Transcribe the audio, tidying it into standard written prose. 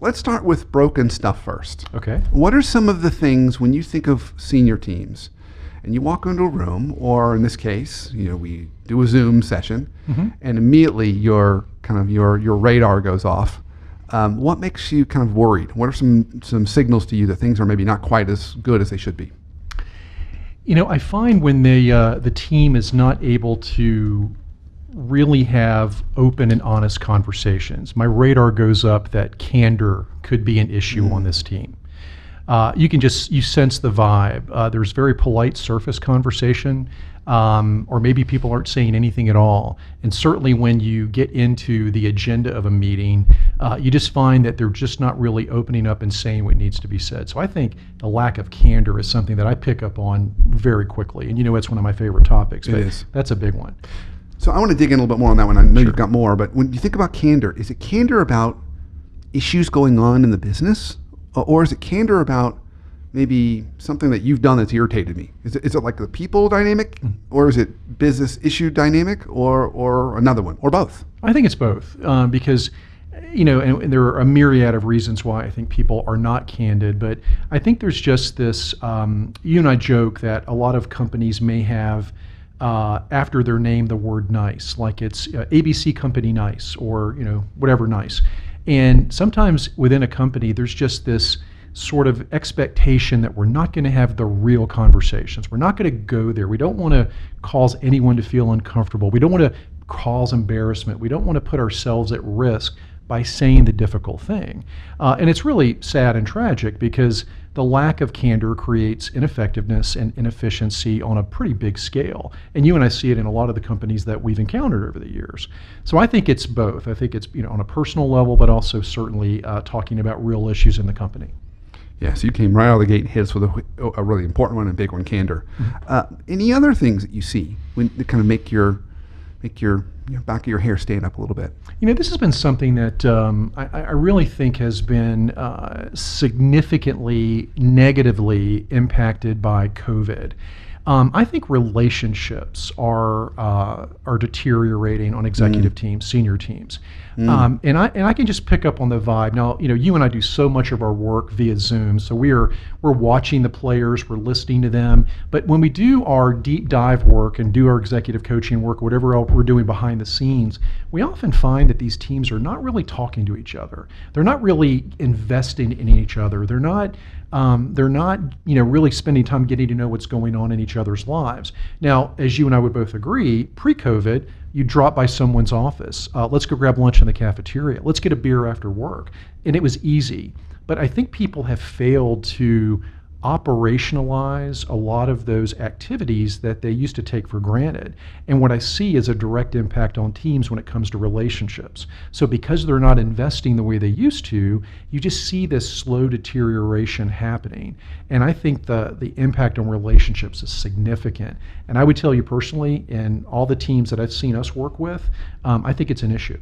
let's start with broken stuff first. Okay. What are some of the things when you think of senior teams and you walk into a room, or in this case, we do a Zoom session, and immediately your radar goes off. What makes you kind of worried? What are some signals to you that things are maybe not quite as good as they should be? I find when the team is not able to really have open and honest conversations, my radar goes up that candor could be an issue on this team. You sense the vibe. There's very polite surface conversation, or maybe people aren't saying anything at all. And certainly when you get into the agenda of a meeting, you just find that they're just not really opening up and saying what needs to be said. So I think the lack of candor is something that I pick up on very quickly. And it's one of my favorite topics. It is. That's a big one. So I want to dig in a little bit more on that one. I know you've got more, but when you think about candor, is it candor about issues going on in the business? Or is it candor about maybe something that you've done that's irritated me? Is it like the people dynamic, or is it business issue dynamic, or another one, or both? I think it's both, because and there are a myriad of reasons why I think people are not candid, but I think there's just this, you and I joke that a lot of companies may have after their name the word nice, like it's ABC company nice, or whatever nice. And sometimes within a company there's just this sort of expectation that we're not going to have the real conversations. We're not going to go there. We don't want to cause anyone to feel uncomfortable. We don't want to cause embarrassment. We don't want to put ourselves at risk by saying the difficult thing. And it's really sad and tragic, because the lack of candor creates ineffectiveness and inefficiency on a pretty big scale. And you and I see it in a lot of the companies that we've encountered over the years. So I think it's both. I think it's on a personal level, but also certainly talking about real issues in the company. Yeah, so you came right out of the gate and hit us with a really important one and big one, candor. Any other things that you see when that kind of make your back of your hair stand up a little bit? This has been something that I really think has been significantly negatively impacted by COVID. I think relationships are deteriorating on executive teams, senior teams. And I can just pick up on the vibe. Now, you and I do so much of our work via Zoom, so we're watching the players, we're listening to them. But when we do our deep dive work and do our executive coaching work, whatever else we're doing behind the scenes, we often find that these teams are not really talking to each other. They're not really investing in each other. They're not really spending time getting to know what's going on in each other's lives. Now, as you and I would both agree, pre-COVID, you drop by someone's office. Let's go grab lunch in the cafeteria. Let's get a beer after work. And it was easy. But I think people have failed to operationalize a lot of those activities that they used to take for granted. And what I see is a direct impact on teams when it comes to relationships. So because they're not investing the way they used to, you just see this slow deterioration happening. And I think the impact on relationships is significant. And I would tell you personally, in all the teams that I've seen us work with, I think it's an issue.